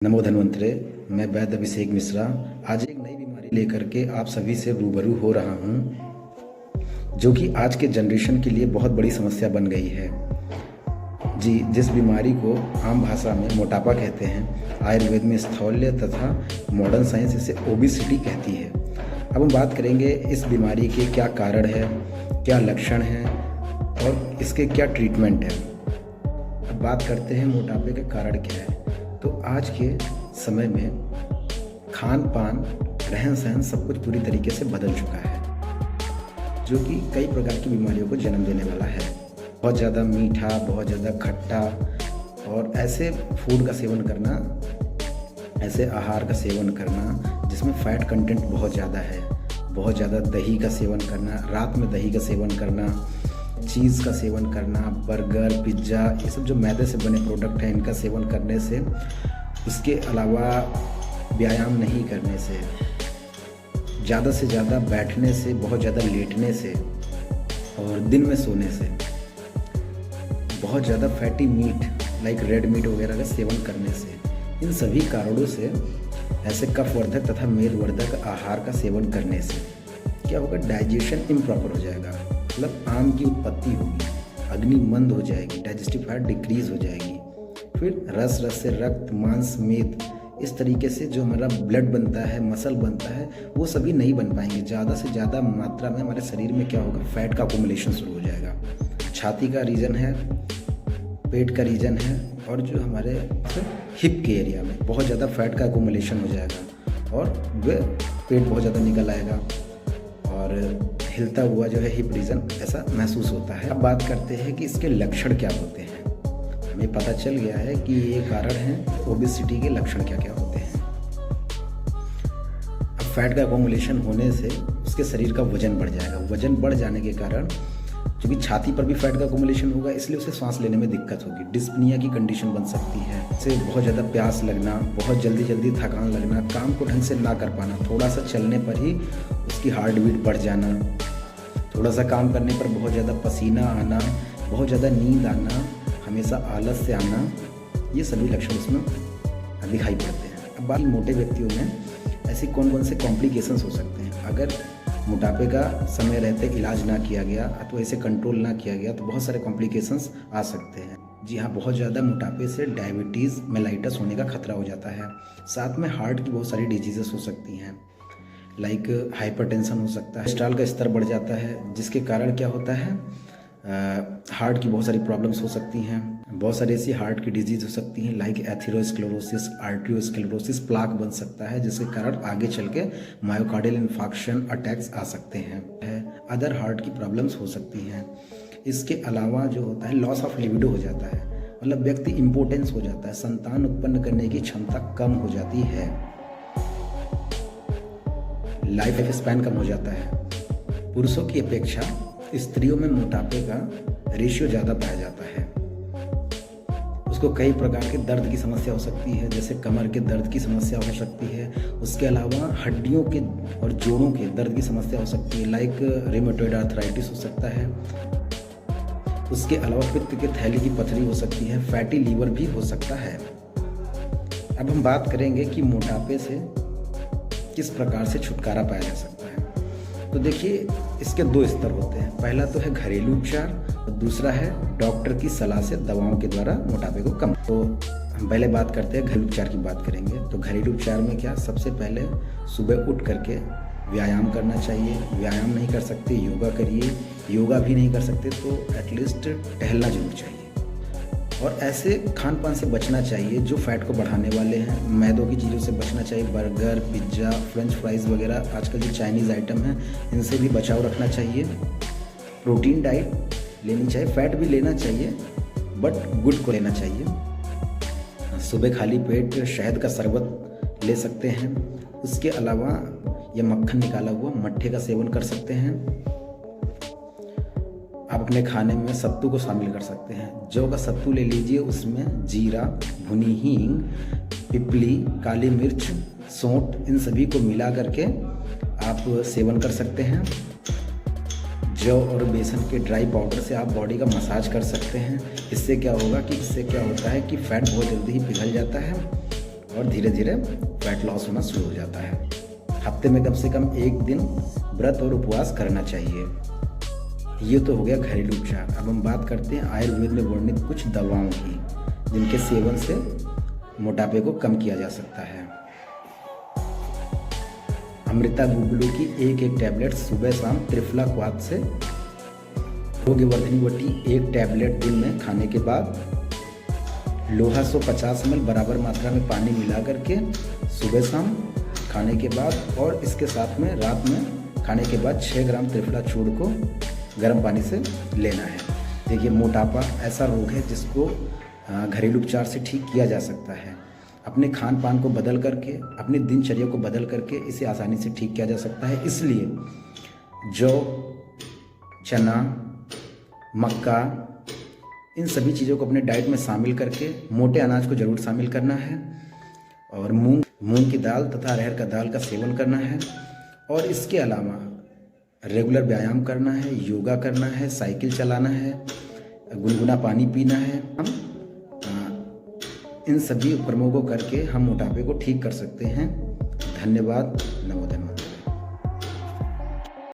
नमो धन्वंतरे। मैं वैद्य अभिषेक मिश्रा आज एक नई बीमारी लेकर के आप सभी से रूबरू हो रहा हूँ, जो कि आज के जनरेशन के लिए बहुत बड़ी समस्या बन गई है। जी, जिस बीमारी को आम भाषा में मोटापा कहते हैं, आयुर्वेद में स्थौल्य तथा मॉडर्न साइंस इसे ओबेसिटी कहती है। अब हम बात करेंगे इस बीमारी के क्या कारण है, क्या लक्षण हैं और इसके क्या ट्रीटमेंट है। अब बात करते हैं मोटापे के कारण क्या है। तो आज के समय में खान पान, रहन सहन सब कुछ पूरी तरीके से बदल चुका है, जो कि कई प्रकार की बीमारियों को जन्म देने वाला है। बहुत ज़्यादा मीठा, बहुत ज़्यादा खट्टा और ऐसे फूड का सेवन करना, ऐसे आहार का सेवन करना जिसमें फ़ैट कंटेंट बहुत ज़्यादा है, बहुत ज़्यादा दही का सेवन करना, रात में दही का सेवन करना, चीज़ का सेवन करना, बर्गर, पिज़्ज़ा, ये सब जो मैदे से बने प्रोडक्ट हैं इनका सेवन करने से, इसके अलावा व्यायाम नहीं करने से, ज़्यादा से ज़्यादा बैठने से, बहुत ज़्यादा लेटने से और दिन में सोने से, बहुत ज़्यादा fatty meat like red meat वगैरह का सेवन करने से, इन सभी कारणों से, ऐसे कफवर्धक तथा मेदवर्धक आहार का सेवन करने से क्या होगा, डाइजेशन इम्प्रॉपर हो जाएगा, मतलब आम की उत्पत्ति होगी, अग्नि मंद हो जाएगी, डाइजेस्टिव फैट डिक्रीज हो जाएगी, फिर रस से रक्त, मांस, मेद, इस तरीके से जो हमारा ब्लड बनता है, मसल बनता है, वो सभी नहीं बन पाएंगे। ज़्यादा से ज़्यादा मात्रा में हमारे शरीर में क्या होगा, फैट का अकोमुलेशन शुरू हो जाएगा। छाती का रीजन है, पेट का रीजन है और जो हमारे हिप के एरिया में बहुत ज़्यादा फैट का अकोमुलेशन हो जाएगा और वह पेट बहुत ज़्यादा निकल आएगा और हिलता हुआ जो है हिप रीजन ऐसा महसूस होता है। अब बात करते हैं कि इसके लक्षण क्या होते हैं। हमें पता चल गया है कि ये कारण है ओबेसिटी के लक्षण क्या क्या होते हैं। अब फैट का अकोमुलेशन होने से उसके शरीर का वजन बढ़ जाएगा। वजन बढ़ जाने के कारण क्योंकि छाती पर भी फैट का अकोमुलेशन होगा, इसलिए उसे सांस लेने में दिक्कत होगी, डिस्पनिया की कंडीशन बन सकती है। इससे बहुत ज़्यादा प्यास लगना, बहुत जल्दी थकान लगना, काम को ढंग से ना कर पाना, थोड़ा सा चलने पर ही उसकी हार्ट बीट बढ़ जाना, थोड़ा सा काम करने पर बहुत ज़्यादा पसीना आना, बहुत ज़्यादा नींद आना, हमेशा आलस से आना, ये सभी लक्षण उसमें दिखाई पड़ते हैं। अब बाकी मोटे व्यक्तियों में ऐसी कौन कौन से कॉम्प्लिकेशंस हो सकते हैं। अगर मोटापे का समय रहते इलाज ना किया गया अथवा इसे कंट्रोल ना किया गया तो बहुत सारे कॉम्प्लिकेशंस आ सकते हैं। जी हाँ, बहुत ज़्यादा मोटापे से डायबिटीज़, मेलाइटस होने का खतरा हो जाता है। साथ में हार्ट की बहुत सारी डिजीज़ेस हो सकती हैं, लाइक हाइपरटेंशन हो सकता है, कोलेस्ट्रॉल का स्तर बढ़ जाता है, जिसके कारण क्या होता है, हार्ट की बहुत सारी प्रॉब्लम्स हो सकती हैं। बहुत सारी ऐसी हार्ट की डिजीज़ हो सकती हैं लाइक एथेरोस्क्लेरोसिस, आर्टरियोस्क्लेरोसिस, प्लाक बन सकता है, जिसके कारण आगे चल के मायोकार्डियल इन्फार्क्शन, अटैक्स आ सकते हैं। अदर हार्ट की प्रॉब्लम्स हो सकती हैं। इसके अलावा जो होता है लॉस ऑफ लिबिडो हो जाता है, मतलब व्यक्ति इम्पोर्टेंस हो जाता है, संतान उत्पन्न करने की क्षमता कम हो जाती है, लाइफ स्पैन कम हो जाता है। पुरुषों की अपेक्षा स्त्रियों में मोटापे का रेशियो ज़्यादा पाया जाता है। उसको कई प्रकार के दर्द की समस्या हो सकती है, जैसे कमर के दर्द की समस्या हो सकती है। उसके अलावा हड्डियों के और जोड़ों के दर्द की समस्या हो सकती है, लाइक रिमेटॉइड आर्थराइटिस हो सकता है। उसके अलावा पित्त के थैली की पथरी हो सकती है, फैटी लीवर भी हो सकता है। अब हम बात करेंगे कि मोटापे से किस प्रकार से छुटकारा पाया जा सकता है। तो देखिए, इसके दो स्तर होते हैं। पहला तो है घरेलू उपचार और दूसरा है डॉक्टर की सलाह से दवाओं के द्वारा मोटापे को कम। तो हम पहले बात करते हैं घरेलू उपचार की बात करेंगे। तो घरेलू उपचार में क्या, सबसे पहले सुबह उठ करके व्यायाम करना चाहिए। व्यायाम नहीं कर सकते योगा करिए, योगा भी नहीं कर सकते तो एटलीस्ट टहलना जरूर चाहिए। और ऐसे खान पान से बचना चाहिए जो फैट को बढ़ाने वाले हैं। मैदों की चीज़ों से बचना चाहिए, बर्गर, पिज्ज़ा, फ्रेंच फ्राइज़ वगैरह आजकल जो चाइनीज़ आइटम हैं इनसे भी बचाव रखना चाहिए। प्रोटीन डाइट लेनी चाहिए, फैट भी लेना चाहिए बट गुड को लेना चाहिए। सुबह खाली पेट शहद का शरबत ले सकते हैं। उसके अलावा यह मक्खन निकाला हुआ मट्ठे का सेवन कर सकते हैं। आप अपने खाने में सत्तू को शामिल कर सकते हैं। जौ का सत्तू ले लीजिए, उसमें जीरा, भुनी हींग, पिपली, काली मिर्च, सौंठ, इन सभी को मिला करके आप सेवन कर सकते हैं। जौ और बेसन के ड्राई पाउडर से आप बॉडी का मसाज कर सकते हैं। इससे क्या होगा कि इससे क्या होता है कि फैट बहुत जल्दी ही पिघल जाता है और धीरे धीरे फैट लॉस होना शुरू हो जाता है। हफ्ते में कम से कम 1 दिन व्रत और उपवास करना चाहिए। ये तो हो गया घरेलू उपचार। अब हम बात करते हैं आयुर्वेद में वर्णित कुछ दवाओं की, जिनके सेवन से मोटापे को कम किया जा सकता है। अमृता गुगलू की एक टैबलेट सुबह शाम त्रिफला क्वाथ से, रोगवर्धिनी वटी 1 टैबलेट दिन में खाने के बाद, लोहा 150 ml बराबर मात्रा में पानी मिला करके सुबह शाम खाने के बाद, और इसके साथ में रात में खाने के बाद 6 ग्राम त्रिफला चूर्ण को गर्म पानी से लेना है। देखिए, मोटापा ऐसा रोग है जिसको घरेलू उपचार से ठीक किया जा सकता है। अपने खान पान को बदल करके, अपनी दिनचर्या को बदल करके इसे आसानी से ठीक किया जा सकता है। इसलिए जौ, चना, मक्का, इन सभी चीज़ों को अपने डाइट में शामिल करके मोटे अनाज को ज़रूर शामिल करना है, और मूंग की दाल तथा अरहर का दाल का सेवन करना है। और इसके अलावा रेगुलर व्यायाम करना है, योगा करना है, साइकिल चलाना है, गुनगुना पानी पीना है। हम इन सभी उपक्रमों को करके हम मोटापे को ठीक कर सकते हैं। धन्यवाद। नमो धन्यवाद।